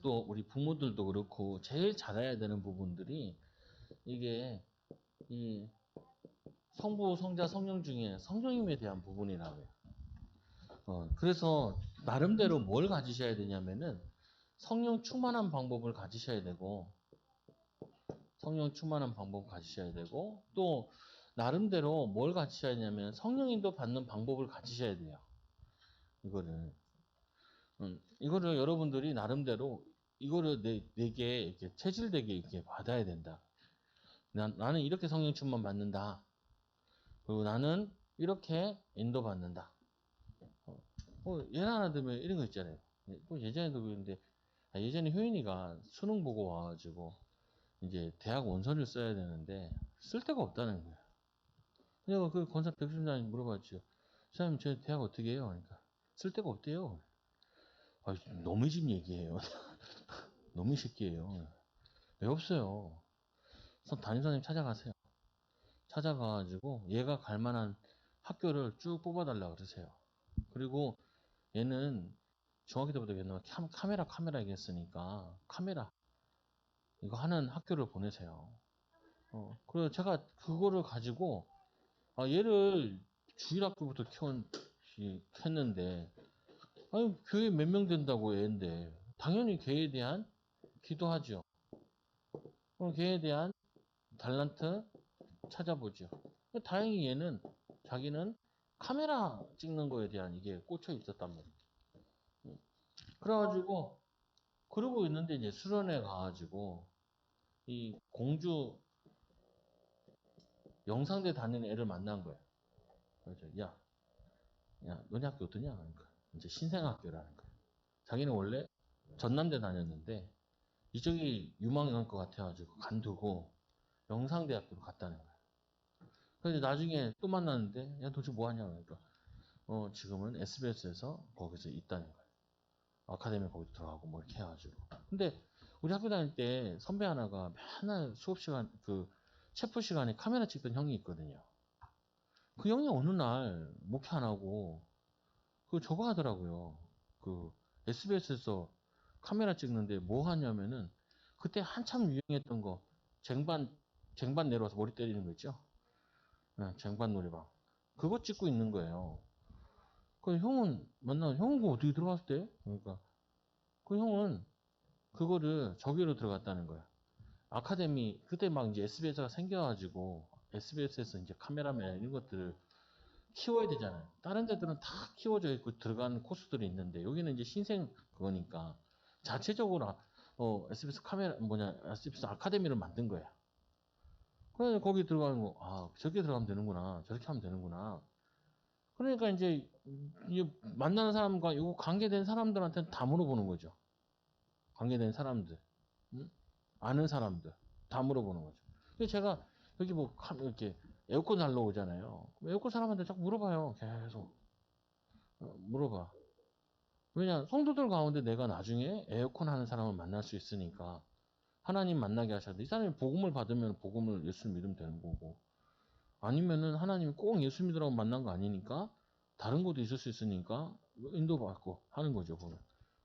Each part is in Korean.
또 우리 부모들도 그렇고 제일 잘해야 되는 부분들이 이게 이 성부, 성자, 성령 중에 성령님에 대한 부분이라고요. 그래서 나름대로 뭘 가지셔야 되냐면은 성령 충만한 방법을 가지셔야 되고 성령 충만한 방법 가지셔야 되고 또 나름대로 뭘 가지셔야 되냐면 성령인도 받는 방법을 가지셔야 돼요. 이거를 여러분들이 나름대로 이거를 내게 이렇게 체질되게 이렇게 받아야 된다. 나는 이렇게 성령 충만 받는다. 그리고 나는 이렇게 인도받는다. 예를 하나 들면 이런 거 있잖아요. 예전에도 그랬는데, 예전에 효인이가 수능 보고 와가지고, 이제 대학 원서를 써야 되는데, 쓸 데가 없다는 거야. 내가 그 권사 백순장님 물어봤죠. 사장님, 저 대학 어떻게 해요? 그러니까, 쓸 데가 없대요. 너무 집 얘기해요. 너무 새끼예요. 왜 없어요? 담임선생님 찾아가세요. 찾아가가지고, 얘가 갈 만한 학교를 쭉 뽑아달라고 그러세요. 그리고 얘는 중학교 때부터 옛날에 카메라 얘기했으니까 카메라 이거 하는 학교를 보내세요. 그래서 제가 그거를 가지고 얘를 주일학교부터 키웠는데 아니 교회 몇 명 된다고 애인데 당연히 걔에 대한 기도하죠. 그럼 걔에 대한 달란트 찾아보죠. 다행히 얘는 자기는 카메라 찍는 거에 대한 이게 꽂혀 있었단 말이에요. 그래가지고 그러고 있는데 이제 수련회 가가지고 이 공주 영상대 다니는 애를 만난 거예요. 그래서 너네 학교 어떠냐? 그러니까 이제 신생학교라는 거예요. 자기는 원래 전남대 다녔는데 이쪽이 유망할 것 같아가지고 간두고 영상대학교로 갔다는 거예요. 그래서 나중에 또 만났는데 야 도대체 뭐 하냐? 그러니까 지금은 SBS에서 거기서 있다는 거예요. 아카데미 거기도 들어가고 뭐 이렇게 해가지고. 근데 우리 학교 다닐 때 선배 하나가 맨날 수업 시간 체프 시간에 카메라 찍던 형이 있거든요. 그 형이 어느 날 목표 안 하고 저거 하더라고요. 그 SBS에서 카메라 찍는데 뭐 하냐면은 그때 한참 유행했던 거 쟁반 내려와서 머리 때리는 거 있죠? 네, 쟁반 놀이방. 그거 찍고 있는 거예요. 그 형은 그거 어떻게 들어갔을 때? 그러니까 그 형은 그거를 저기로 들어갔다는 거야. 아카데미 그때 막 이제 SBS가 생겨가지고 SBS에서 이제 카메라맨 이런 것들을 키워야 되잖아요. 다른 데들은 다 키워져 있고 들어가는 코스들이 있는데 여기는 이제 신생 그거니까 자체적으로 SBS 카메라 SBS 아카데미를 만든 거야. 그래서 거기 들어가는 거 저렇게 들어가면 되는구나 저렇게 하면 되는구나. 그러니까 이제 만나는 사람과 요 관계된 사람들한테는 다 물어보는 거죠. 관계된 사람들, 응? 아는 사람들 다 물어보는 거죠. 그래서 제가 여기 뭐 이렇게 에어컨 달러 오잖아요. 에어컨 사람한테 자꾸 물어봐요. 계속 물어봐. 왜냐 성도들 가운데 내가 나중에 에어컨 하는 사람을 만날 수 있으니까 하나님 만나게 하셔도 이 사람이 복음을 받으면 복음을 예수를 믿으면 되는 거고 아니면은 하나님이 꼭 예수 믿으라고 만난 거 아니니까 다른 곳도 있을 수 있으니까 인도받고 하는 거죠 보면.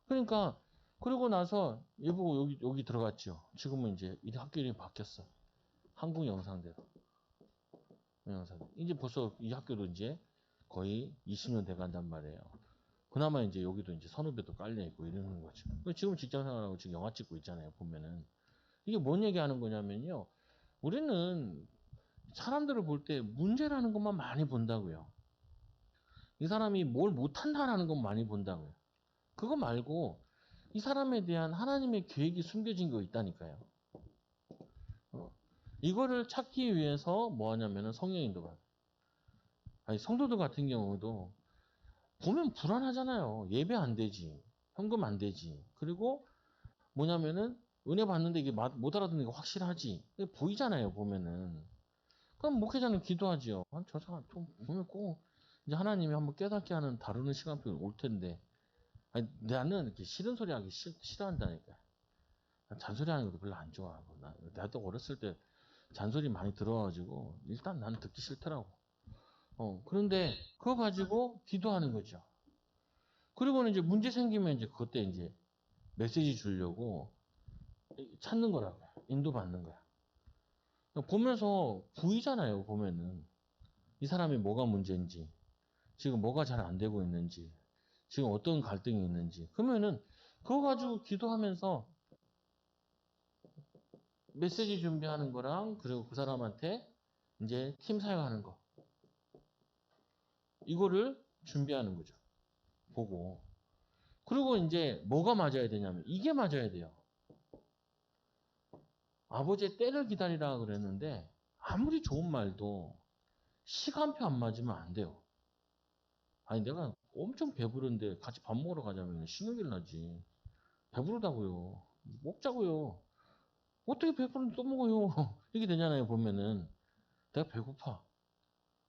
그러니까 그러고 나서 얘보고 여기 들어갔죠. 지금은 이제 이 학교 이름이 바뀌었어. 한국 영상대로. 영상. 이제 벌써 이 학교도 이제 거의 20년 돼 간단 말이에요. 그나마 이제 여기도 이제 선후배도 깔려 있고 이러는 거죠. 지금 직장 생활하고 지금 영화 찍고 있잖아요. 보면은 이게 뭔 얘기하는 거냐면요. 우리는 사람들을 볼 때 문제라는 것만 많이 본다고요. 이 사람이 뭘 못한다라는 것 많이 본다고요. 그거 말고 이 사람에 대한 하나님의 계획이 숨겨진 거 있다니까요. 이거를 찾기 위해서 뭐 하냐면은 성령인도 봐. 아니 성도들 같은 경우도 보면 불안하잖아요. 예배 안 되지. 현금 안 되지. 그리고 뭐냐면은 은혜 받는데 이게 못 알아듣는 게 확실하지. 보이잖아요. 보면은. 그럼 목회자는 기도하지요. 저 사람 좀 보면 꼭 이제 하나님이 한번 깨닫게 하는 다루는 시간표가 올 텐데. 아니, 나는 이렇게 싫은 소리 하기 싫어한다니까. 잔소리 하는 것도 별로 안 좋아하고. 나도 어렸을 때 잔소리 많이 들어가지고 일단 나는 듣기 싫더라고. 그런데 그거 가지고 기도하는 거죠. 그리고는 이제 문제 생기면 이제 그때 이제 메시지 주려고 찾는 거라고. 인도받는 거야. 보면서 보이잖아요. 보면은 이 사람이 뭐가 문제인지, 지금 뭐가 잘 안 되고 있는지, 지금 어떤 갈등이 있는지. 그러면은 그거 가지고 기도하면서 메시지 준비하는 거랑, 그리고 그 사람한테 이제 팀 사역하는 거, 이거를 준비하는 거죠. 보고. 그리고 이제 뭐가 맞아야 되냐면 이게 맞아야 돼요. 아버지의 때를 기다리라 그랬는데 아무리 좋은 말도 시간표 안 맞으면 안 돼요. 아니 내가 엄청 배부른데 같이 밥 먹으러 가자면 신경질 나지. 배부르다고요. 먹자고요. 어떻게 배부른데 또 먹어요. 이렇게 되잖아요. 보면은 내가 배고파.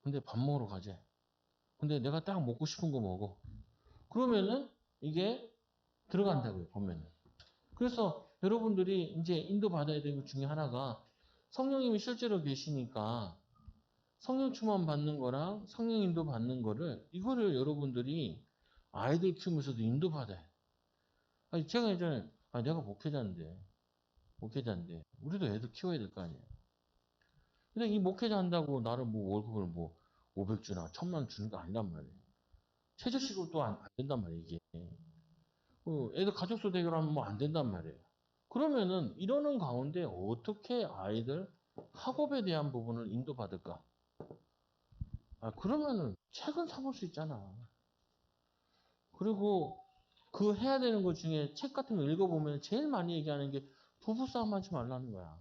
근데 밥 먹으러 가재. 근데 내가 딱 먹고 싶은 거 먹어. 그러면은 이게 들어간다고요. 보면은. 그래서 여러분들이 이제 인도받아야 되는 것 중에 하나가 성령님이 실제로 계시니까 성령 충만 받는 거랑 성령 인도 받는 거를 이거를 여러분들이 아이들 키우면서도 인도받아요. 아니 제가 예전에 내가 목회자인데 우리도 애들 키워야 될 거 아니에요. 근데 이 목회자 한다고 나를 뭐 월급을 뭐 500주나 1000만 주는 거 아니란 말이에요. 최저시급도 또 안 된단 말이에요, 이게. 애들 가족수 대결하면 뭐 안 된단 말이에요. 그러면은 이러는 가운데 어떻게 아이들 학업에 대한 부분을 인도받을까? 그러면은 책은 사볼 수 있잖아. 그리고 그 해야 되는 것 중에 책 같은 거 읽어보면 제일 많이 얘기하는 게 부부싸움 하지 말라는 거야.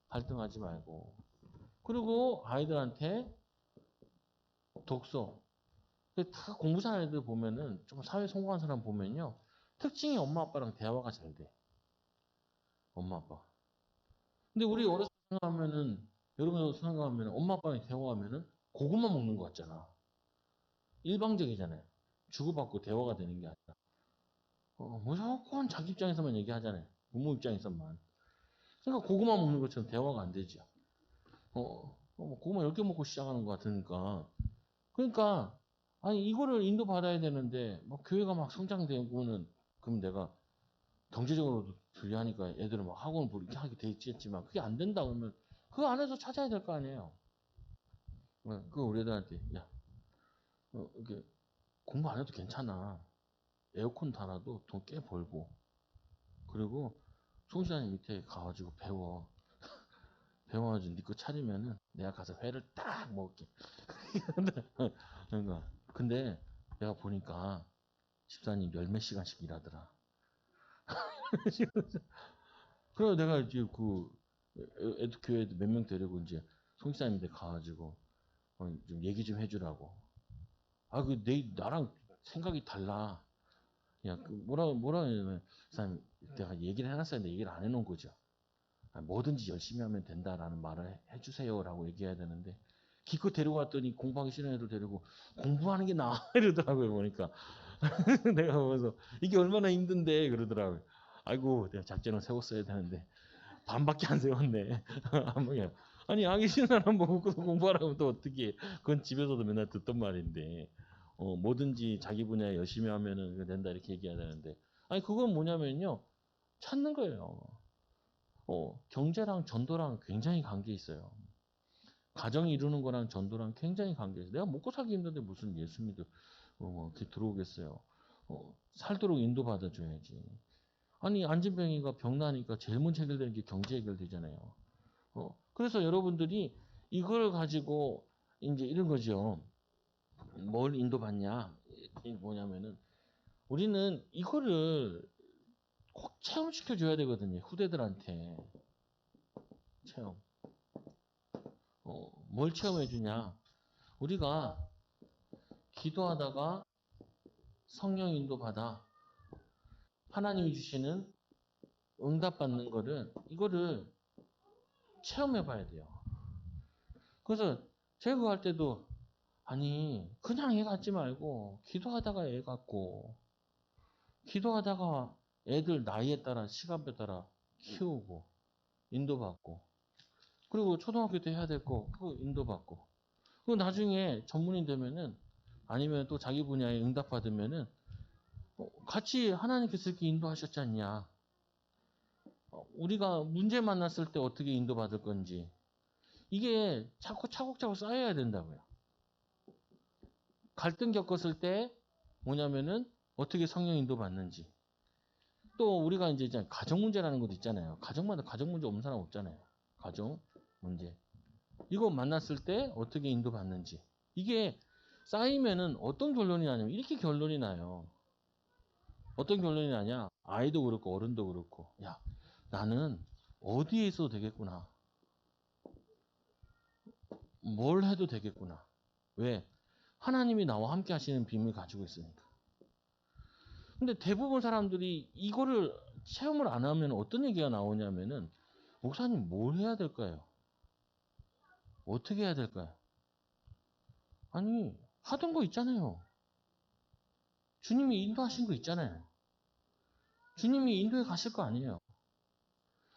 갈등하지 말고. 그리고 아이들한테 독서. 다 공부 잘하는 애들 보면은 좀 사회 성공한 사람 보면요. 특징이 엄마 아빠랑 대화가 잘 돼. 엄마 아빠. 근데 우리 어렸을 때 생각하면은 여러분 생각하면 엄마 아빠랑 대화하면은 고구마 먹는 것 같잖아. 일방적이잖아요. 주고받고 대화가 되는 게 아니라. 무조건 자기 입장에서만 얘기하잖아요. 부모 입장에서만. 그러니까 고구마 먹는 것처럼 대화가 안 되죠. 뭐 고구마 10개 먹고 시작하는 것 같으니까. 그러니까, 아니, 이거를 인도받아야 되는데, 뭐, 교회가 막 성장되고는, 그럼 내가 경제적으로도 불리하니까 애들은 막 학원을 뭐 이렇게 하게 돼 있겠지만, 그게 안 된다 그러면, 그 안에서 찾아야 될 거 아니에요. 그 우리 애들한테, 야, 이렇게 공부 안 해도 괜찮아. 에어컨 달아도 돈 꽤 벌고, 그리고 송시장님 밑에 가가지고 배워. 배워가지고 니거 차리면은 내가 가서 회를 딱 먹을게. 그러니까 근데 내가 보니까 집사님 열 몇 시간씩 일하더라. 그래서 내가 이제 그 애들 교회 몇 명 데리고 이제 송시장님한테 가가지고 좀 얘기 좀 해주라고. 그 내 나랑 생각이 달라. 야, 뭐라 하냐면 사장님 내가 얘기를 해놨어야 돼. 얘기를 안 해놓은 거죠. 뭐든지 열심히 하면 된다라는 말을 해주세요라고 얘기해야 되는데 기껏 데려갔더니 공부하기 싫은 애들 데리고 공부하는 게 나아 이러더라고요. 보니까 내가 보면서 이게 얼마나 힘든데 그러더라고요. 아이고 내가 작전을 세웠어야 되는데 반밖에 안 세웠네. 아니 하기 싫은 사람 보고 공부하라고 또 어떻게 해. 그건 집에서도 맨날 듣던 말인데 뭐든지 자기 분야 열심히 하면은 된다 이렇게 얘기해야 되는데 아니 그건 뭐냐면요 찾는 거예요. 경제랑 전도랑 굉장히 관계 있어요. 가정 이루는 거랑 전도랑 굉장히 관계 있어요. 내가 먹고 살기 힘든데 무슨 예수 믿어 뭐 이렇게 들어오겠어요. 살도록 인도받아 줘야지. 아니 안진병이가 병나니까 제일 먼저 해결되는 게 경제 해결되잖아요. 그래서 여러분들이 이걸 가지고 이제 이런 거죠. 뭘 인도받냐? 이게 뭐냐면은 우리는 이거를 꼭 체험시켜 줘야 되거든요. 후대들한테 체험. 뭘 체험해 주냐? 우리가 기도하다가 성령 인도 받아 하나님이 주시는 응답 받는 거를 이거를 체험해 봐야 돼요. 그래서 제가 그거 할 때도 아니 그냥 애 갖지 말고 기도하다가 애 갖고 기도하다가 애들 나이에 따라 시간에 따라 키우고 인도받고 그리고 초등학교 때 해야 될 거 그거 인도받고 그리고 나중에 전문인 되면은 아니면 또 자기 분야에 응답 받으면은 같이 하나님께서 이렇게 인도하셨지 않냐. 우리가 문제 만났을 때 어떻게 인도받을 건지. 이게 자꾸 차곡차곡 쌓여야 된다고요. 갈등 겪었을 때 뭐냐면은 어떻게 성령 인도받는지. 또 우리가 이제 가정 문제라는 것도 있잖아요. 가정마다 가정 문제 없는 사람 없잖아요. 가정 문제. 이거 만났을 때 어떻게 인도받는지. 이게 쌓이면은 어떤 결론이 나냐면 이렇게 결론이 나요. 어떤 결론이 나냐? 아이도 그렇고 어른도 그렇고. 야, 나는 어디에 있어도 되겠구나. 뭘 해도 되겠구나. 왜? 하나님이 나와 함께 하시는 비밀을 가지고 있으니까. 근데 대부분 사람들이 이거를 체험을 안 하면 어떤 얘기가 나오냐면은 목사님 뭘 해야 될까요? 어떻게 해야 될까요? 아니, 하던 거 있잖아요. 주님이 인도하신 거 있잖아요. 주님이 인도해 가실 거 아니에요.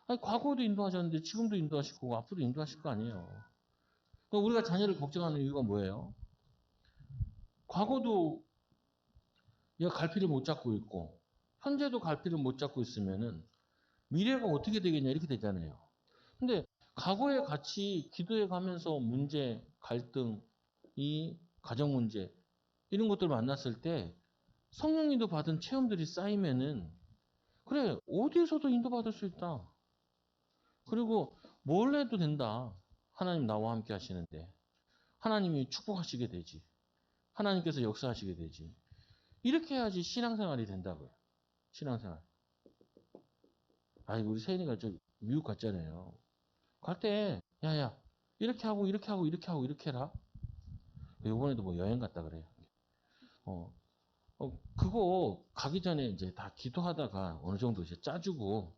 아니, 과거에도 인도하셨는데 지금도 인도하실 거고 앞으로도 인도하실 거 아니에요. 그러니까 우리가 자녀를 걱정하는 이유가 뭐예요? 과거도 얘가 갈피를 못 잡고 있고 현재도 갈피를 못 잡고 있으면은 미래가 어떻게 되겠냐 이렇게 되잖아요. 근데 과거에 같이 기도해 가면서 문제, 갈등, 이 가정 문제 이런 것들 만났을 때 성령 인도 받은 체험들이 쌓이면은 그래 어디에서도 인도받을 수 있다. 그리고 뭘 해도 된다. 하나님 나와 함께 하시는데 하나님이 축복하시게 되지. 하나님께서 역사하시게 되지. 이렇게 해야지 신앙생활이 된다고요. 신앙생활. 아니 우리 세인이가 저 미국 갔잖아요. 갈 때 야야 이렇게 하고 이렇게 하고 이렇게 하고 이렇게 해라. 이번에도 뭐 여행 갔다 그래요. 어, 그거 가기 전에 이제 다 기도하다가 어느 정도 이제 짜주고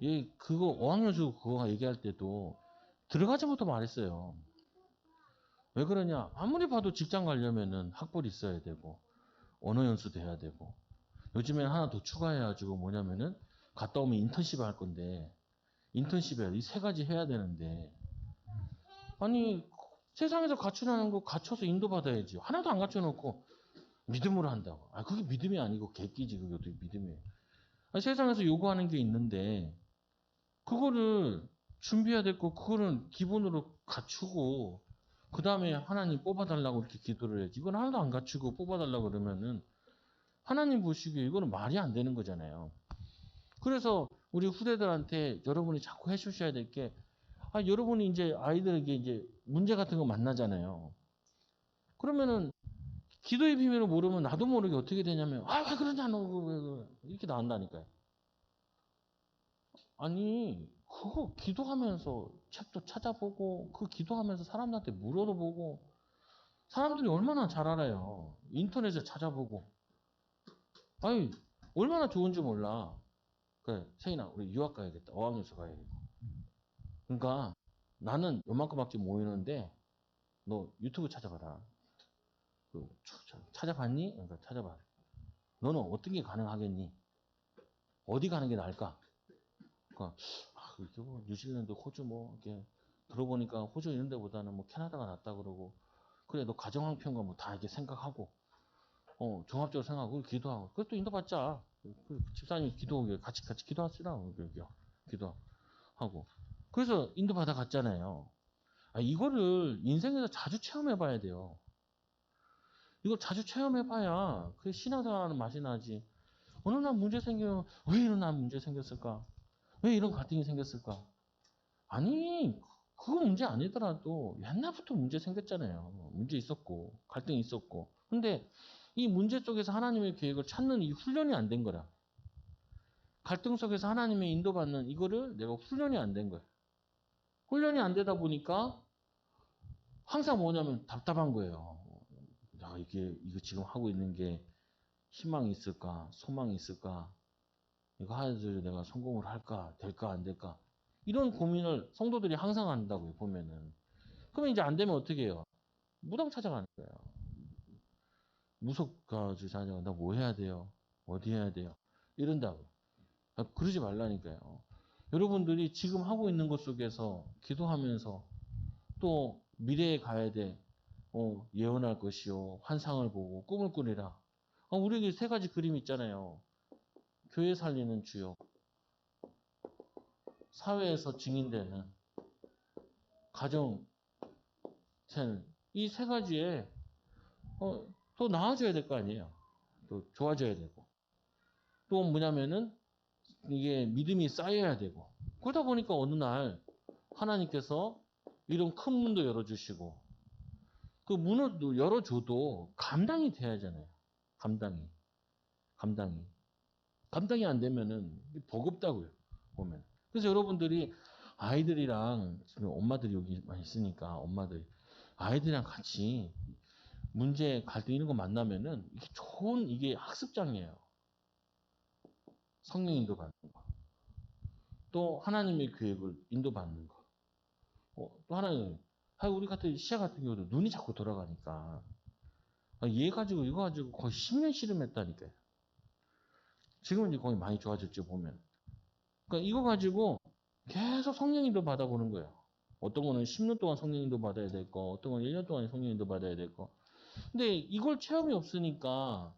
얘 그거 어학연수 그거 얘기할 때도 들어가자마자 말했어요. 왜 그러냐? 아무리 봐도 직장 가려면은 학벌이 있어야 되고 언어 연수도 해야 되고 요즘엔 하나 더 추가해가지고 뭐냐면은 갔다 오면 인턴십 할 건데 인턴십에 이 세 가지 해야 되는데 아니 세상에서 갖추라는 거 갖춰서 인도받아야지 하나도 안 갖춰놓고 믿음으로 한다고. 아 그게 믿음이 아니고 객기지 그게 어떻게 믿음이에요. 아니, 세상에서 요구하는 게 있는데 그거를 준비해야 될 거 그거는 기본으로 갖추고 그 다음에 하나님 뽑아달라고 이렇게 기도를 해야지. 이건 하나도 안 갖추고 뽑아달라고 그러면은 하나님 보시기에 이거는 말이 안 되는 거잖아요. 그래서 우리 후대들한테 여러분이 자꾸 해주셔야 될 게, 여러분이 이제 아이들에게 이제 문제 같은 거 만나잖아요. 그러면은 기도의 비밀을 모르면 나도 모르게 어떻게 되냐면, 왜 그러냐, 너, 이렇게 나온다니까요. 아니, 그거 기도하면서 책도 찾아보고, 그 기도하면서 사람들한테 물어보고, 사람들이 얼마나 잘 알아요. 인터넷에 찾아보고. 아니, 얼마나 좋은지 몰라. 그래, 세인아, 우리 유학 가야겠다. 어학연수 가야겠다. 그러니까 나는 요만큼밖에 모이는데 너 유튜브 찾아봐라. 찾아봤니? 그러니까 찾아봐. 너는 어떤 게 가능하겠니? 어디 가는 게 나을까? 그러니까 이렇게 뭐 뉴질랜드, 호주 뭐 이렇게 들어보니까 호주 이런 데보다는 뭐 캐나다가 낫다 그러고 그래 너 가정황평과 뭐 다 이렇게 생각하고 종합적으로 생각하고 기도하고 그것도 인도받자. 그 집사님 기도 같이 기도합시다. 기도하고 그래서 인도받아 갔잖아요. 이거를 인생에서 자주 체험해봐야 돼요. 이걸 자주 체험해봐야 그 신앙생활하는 맛이 나지. 어느 날 문제 생기면 왜 이런 날 문제 생겼을까? 왜 이런 갈등이 생겼을까? 아니 그거 문제 아니더라도 옛날부터 문제 생겼잖아요. 문제 있었고 갈등이 있었고. 근데 이 문제 속에서 하나님의 계획을 찾는 이 훈련이 안 된 거라. 갈등 속에서 하나님의 인도받는 이거를 내가 훈련이 안 된 거야. 훈련이 안 되다 보니까 항상 뭐냐면 답답한 거예요. 이거 지금 하고 있는 게 희망이 있을까? 소망이 있을까? 이거 해서 내가 성공을 할까? 될까? 안 될까? 이런 고민을 성도들이 항상 한다고요, 보면은. 그러면 이제 안 되면 어떻게 해요? 무당 찾아가는 거예요. 무속가주 찾아가, 나 뭐 해야 돼요? 어디 해야 돼요? 이런다고. 그러지 말라니까요. 여러분들이 지금 하고 있는 것 속에서 기도하면서 또 미래에 가야 돼. 예언할 것이요. 환상을 보고 꿈을 꾸리라. 우리에게 세 가지 그림이 있잖아요. 교회 살리는 주역, 사회에서 증인되는 가정, 이 세 가지에 더 나아져야 될 거 아니에요. 또 좋아져야 되고. 또 뭐냐면은 이게 믿음이 쌓여야 되고. 그러다 보니까 어느 날 하나님께서 이런 큰 문도 열어주시고 그 문을 열어줘도 감당이 돼야 하잖아요. 감당이. 감당이 안 되면은 버겁다고요. 보면. 그래서 여러분들이 아이들이랑 지금 엄마들이 여기 많이 있으니까 엄마들이 아이들이랑 같이 문제 갈등 이런 거 만나면은 이게 좋은 이게 학습장이에요. 성령 인도받는 거. 또 하나님의 계획을 인도받는 거. 또 하나는 우리 같은 시아 같은 경우도 눈이 자꾸 돌아가니까 얘 가지고 이거 가지고 거의 10년 씨름했다니까요. 지금은 이제 거의 많이 좋아졌죠 보면. 그러니까 이거 가지고 계속 성령인도 받아보는 거예요. 어떤 거는 10년 동안 성령인도 받아야 될 거, 어떤 거는 1년 동안 성령인도 받아야 될 거. 근데 이걸 체험이 없으니까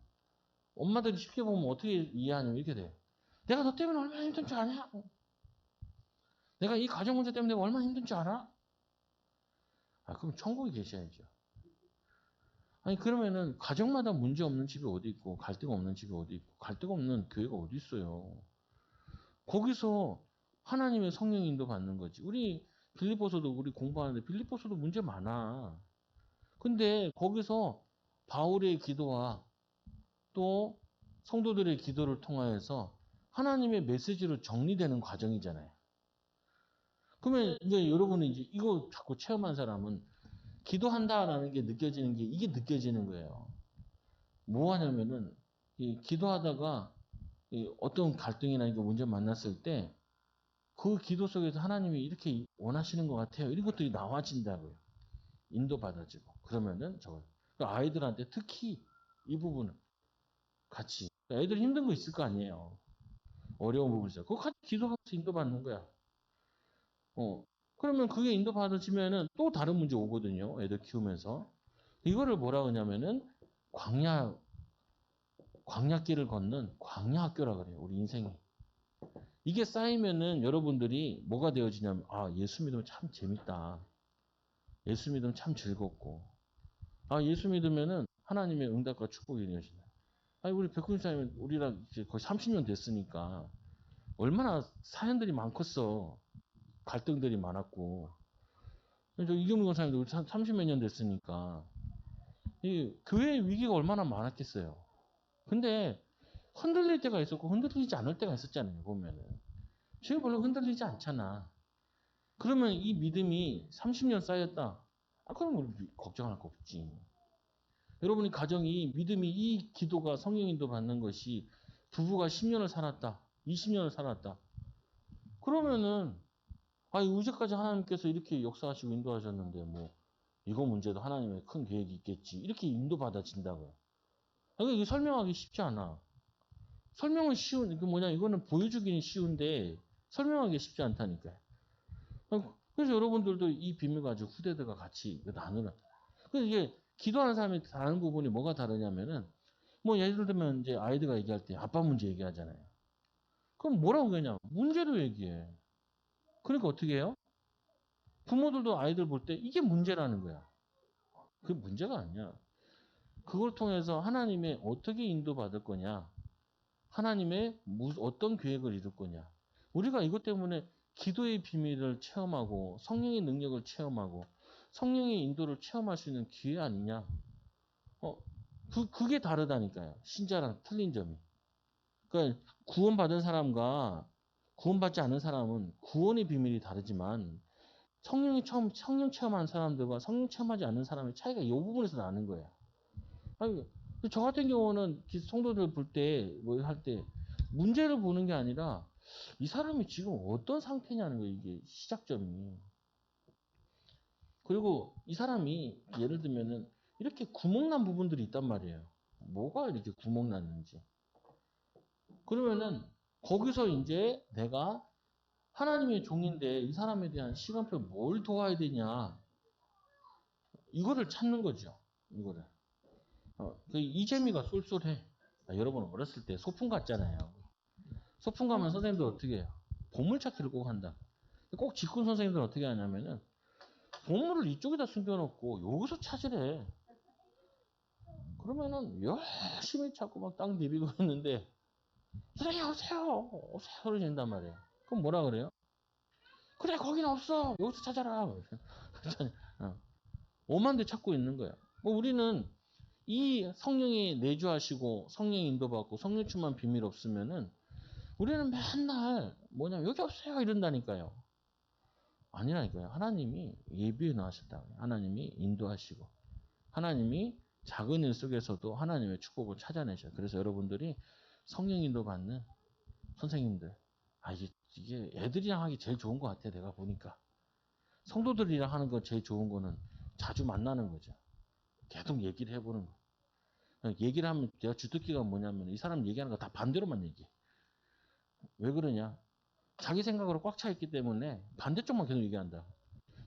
엄마들이 쉽게 보면 어떻게 이해하냐면 이렇게 돼요. 내가 너 때문에 얼마나 힘든 줄 아냐? 내가 이 가정 문제 때문에 내가 얼마나 힘든 줄 알아? 그럼 천국에 계셔야죠. 아니 그러면은 가정마다 문제 없는 집이 어디 있고 갈등 없는 집이 어디 있고 갈등 없는 교회가 어디 있어요. 거기서 하나님의 성령 인도 받는 거지. 우리 빌립보서도 우리 공부하는데 빌립보서도 문제 많아. 근데 거기서 바울의 기도와 또 성도들의 기도를 통하여서 하나님의 메시지로 정리되는 과정이잖아요. 그러면 이제 여러분은 이제 이거 자꾸 체험한 사람은 기도한다라는 게 느껴지는 게 이게 느껴지는 거예요. 뭐 하냐면은 이 기도하다가 이 어떤 갈등이나 이거 문제 만났을 때 그 기도 속에서 하나님이 이렇게 원하시는 것 같아요. 이런 것들이 나와진다고요. 인도받아지고. 그러면은 아이들한테 특히 이 부분은 같이. 애들 힘든 거 있을 거 아니에요. 어려운 부분 있어요. 그거 같이 기도하면서 인도받는 거야. 그러면 그게 인도받아지면은 또 다른 문제 오거든요. 애들 키우면서. 이거를 뭐라 하냐면은 광야길을 걷는 광야학교라 그래요. 우리 인생이. 이게 쌓이면은 여러분들이 뭐가 되어지냐면 예수 믿으면 참 재밌다. 예수 믿으면 참 즐겁고 예수 믿으면은 하나님의 응답과 축복이 이루어진다. 우리 백군사님 우리랑 이제 거의 30년 됐으니까 얼마나 사연들이 많겠어. 갈등들이 많았고. 이경민 권사님도 30몇 년 됐으니까 이 교회 위기가 얼마나 많았겠어요. 근데 흔들릴 때가 있었고 흔들리지 않을 때가 있었잖아요. 보면은 지금 별로 흔들리지 않잖아. 그러면 이 믿음이 30년 쌓였다. 그럼 우리 걱정할 거 없지. 여러분이 가정이 믿음이 이 기도가 성령인도 받는 것이 부부가 10년을 살았다. 20년을 살았다. 그러면은 이제까지 하나님께서 이렇게 역사하시고 인도하셨는데 뭐 이거 문제도 하나님의 큰 계획이 있겠지. 이렇게 인도받아진다고요. 이게 설명하기 쉽지 않아. 설명은 쉬운, 이거는 보여주기는 쉬운데 설명하기 쉽지 않다니까요. 그래서 여러분들도 이 비밀 가지고 후대들과 같이 나누는. 그래서 이게 기도하는 사람이 다른 부분이 뭐가 다르냐면은 뭐 예를 들면 이제 아이들과 얘기할 때 아빠 문제 얘기하잖아요. 그럼 뭐라고 그냥 문제로 얘기해. 그러니까 어떻게 해요? 부모들도 아이들 볼 때 이게 문제라는 거야. 그게 문제가 아니야. 그걸 통해서 하나님의 어떻게 인도받을 거냐. 하나님의 어떤 계획을 이룰 거냐. 우리가 이것 때문에 기도의 비밀을 체험하고 성령의 능력을 체험하고 성령의 인도를 체험할 수 있는 기회 아니냐. 그게 다르다니까요. 신자랑 틀린 점이. 그러니까 구원받은 사람과 구원받지 않은 사람은 구원의 비밀이 다르지만 성령 체험한 사람들과 성령 체험하지 않는 사람의 차이가 이 부분에서 나는 거예요. 저 같은 경우는 성도들 볼 때, 뭐 할 때, 문제를 보는 게 아니라, 이 사람이 지금 어떤 상태냐는 거예요, 이게 시작점이. 그리고 이 사람이, 예를 들면은, 이렇게 구멍난 부분들이 있단 말이에요. 뭐가 이렇게 구멍 났는지. 그러면은, 거기서 이제 내가 하나님의 종인데, 이 사람에 대한 시간표 뭘 도와야 되냐. 이거를 찾는 거죠. 이거를. 이재미가 쏠쏠해. 여러분 어렸을 때 소풍 갔잖아요. 소풍 가면 선생님들 어떻게 해요? 보물찾기를 꼭 한다. 꼭 직군 선생님들 어떻게 하냐면은 보물을 이쪽에다 숨겨놓고 여기서 찾으래. 그러면은 열심히 찾고 막 땅 디비고 있는데 선생님 오세요 오세요 그러신단 말이에요. 그럼 뭐라 그래요? 그래 거기는 없어 여기서 찾아라. 어. 오만 대 찾고 있는 거야. 뭐 우리는 이 성령이 내주하시고 성령 인도받고 성령 충만 비밀 없으면은 우리는 맨날 뭐냐면 여기 없어요 이런다니까요. 아니라니까요. 하나님이 예비해 놓으셨다. 하나님이 인도하시고 하나님이 작은 일 속에서도 하나님의 축복을 찾아내셔요. 그래서 여러분들이 성령 인도 받는 선생님들, 이게 애들이랑 하기 제일 좋은 것 같아. 내가 보니까 성도들이랑 하는 거 제일 좋은 거는 자주 만나는 거죠. 계속 얘기를 해보는 거. 얘기를 하면 내가 주특기가 뭐냐면 이 사람 얘기하는 거 다 반대로만 얘기해. 왜 그러냐? 자기 생각으로 꽉 차 있기 때문에 반대쪽만 계속 얘기한다.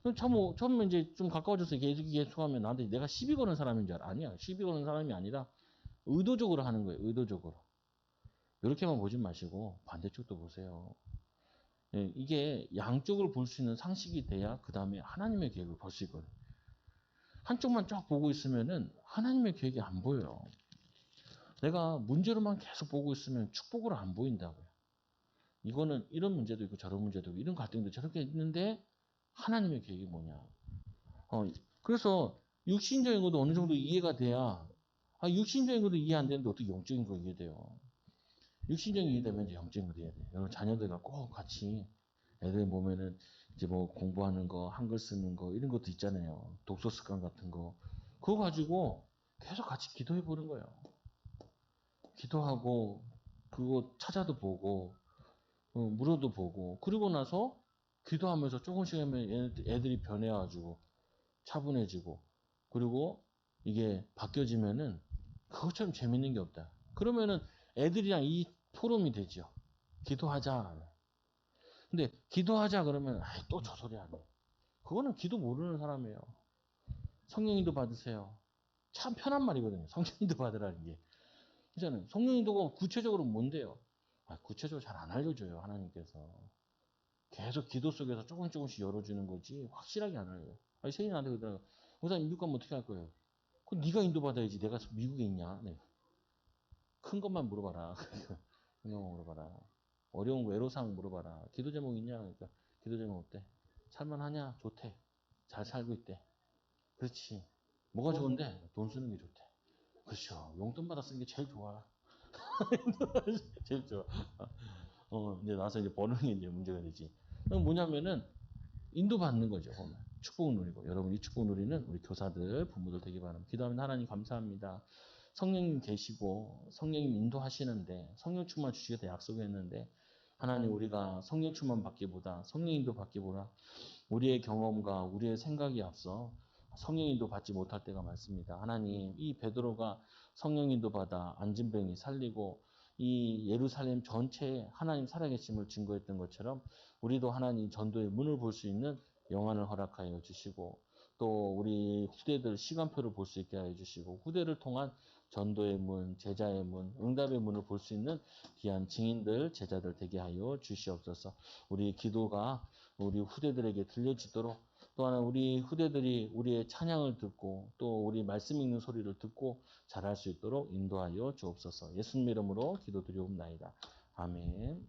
그럼 처음에 이제 좀 가까워져서 계속하면 나한테 내가 시비 거는 사람인 줄 알아. 아니야. 시비 거는 사람이 아니라 의도적으로 하는 거예요. 의도적으로. 이렇게만 보지 마시고 반대쪽도 보세요. 예, 이게 양쪽을 볼 수 있는 상식이 돼야 그 다음에 하나님의 계획을 볼 수 있거든요. 한쪽만 쫙 보고 있으면은 하나님의 계획이 안 보여요. 내가 문제로만 계속 보고 있으면 축복으로 안 보인다고요. 이거는 이런 문제도 있고 저런 문제도 있고 이런 갈등도 저렇게 있는데 하나님의 계획이 뭐냐. 그래서 육신적인 것도 어느 정도 이해가 돼야 육신적인 것도 이해 안 되는데 어떻게 영적인 거 이해돼요. 육신적인 이해되면 이제 영적인 것도 이해돼요. 여러분 자녀들과 꼭 같이 애들 보면은 이제 뭐 공부하는 거, 한글 쓰는 거 이런 것도 있잖아요. 독서 습관 같은 거. 그거 가지고 계속 같이 기도해 보는 거예요. 기도하고 그거 찾아도 보고 물어도 보고 그러고 나서 기도하면서 조금씩 하면 애들이 변해가지고 차분해지고 그리고 이게 바뀌어지면은 그것처럼 재밌는 게 없다. 그러면은 애들이랑 이 토론이 되죠. 기도하자. 근데 기도하자 그러면 또 저 소리 하네. 그거는 기도 모르는 사람이에요. 성령인도 받으세요. 참 편한 말이거든요. 성령인도 받으라는 게. 그렇잖아요. 성령인도가 구체적으로 뭔데요? 구체적으로 잘 안 알려줘요. 하나님께서. 계속 기도 속에서 조금씩 열어주는 거지 확실하게 안 알려요. 세인이 나한테 그러더라고요. 목사님 미국 가면 어떻게 할 거예요? 그럼 네가 인도받아야지. 내가 미국에 있냐? 네. 큰 것만 물어봐라. 큰 것만 물어봐라. 어려운 외로사항 물어봐라. 기도 제목 있냐? 그러니까 기도 제목 어때? 살만하냐? 좋대. 잘 살고 있대. 그렇지. 뭐가 좋은데? 돈 쓰는 게 좋대. 그렇죠. 용돈 받아 쓰는 게 제일 좋아. 제일 좋아. 이제 나서 이제 버는 게 이제 문제가 되지. 그럼 뭐냐면은 인도받는 거죠. 보면. 축복 누리고. 여러분 이 축복 누리는 우리 교사들, 부모들 되기 바랍니다. 기도하면 하나님 감사합니다. 성령님 계시고 성령님 인도하시는데 성령 충만 주시겠다 약속했는데 하나님 우리가 성령 충만 받기보다 성령 인도 받기보다 우리의 경험과 우리의 생각이 앞서 성령 인도 받지 못할 때가 많습니다. 하나님 이 베드로가 성령 인도 받아 안진뱅이 살리고 이 예루살렘 전체에 하나님 살아계심을 증거했던 것처럼 우리도 하나님 전도의 문을 볼 수 있는 영안을 허락하여 주시고 또 우리 후대들 시간표를 볼 수 있게 하여 주시고 후대를 통한 전도의 문, 제자의 문, 응답의 문을 볼 수 있는 귀한 증인들, 제자들 되게 하여 주시옵소서. 우리 기도가 우리 후대들에게 들려지도록 또 하나 우리 후대들이 우리의 찬양을 듣고 또 우리 말씀 읽는 소리를 듣고 잘할 수 있도록 인도하여 주옵소서. 예수님 이름으로 기도드리옵나이다. 아멘.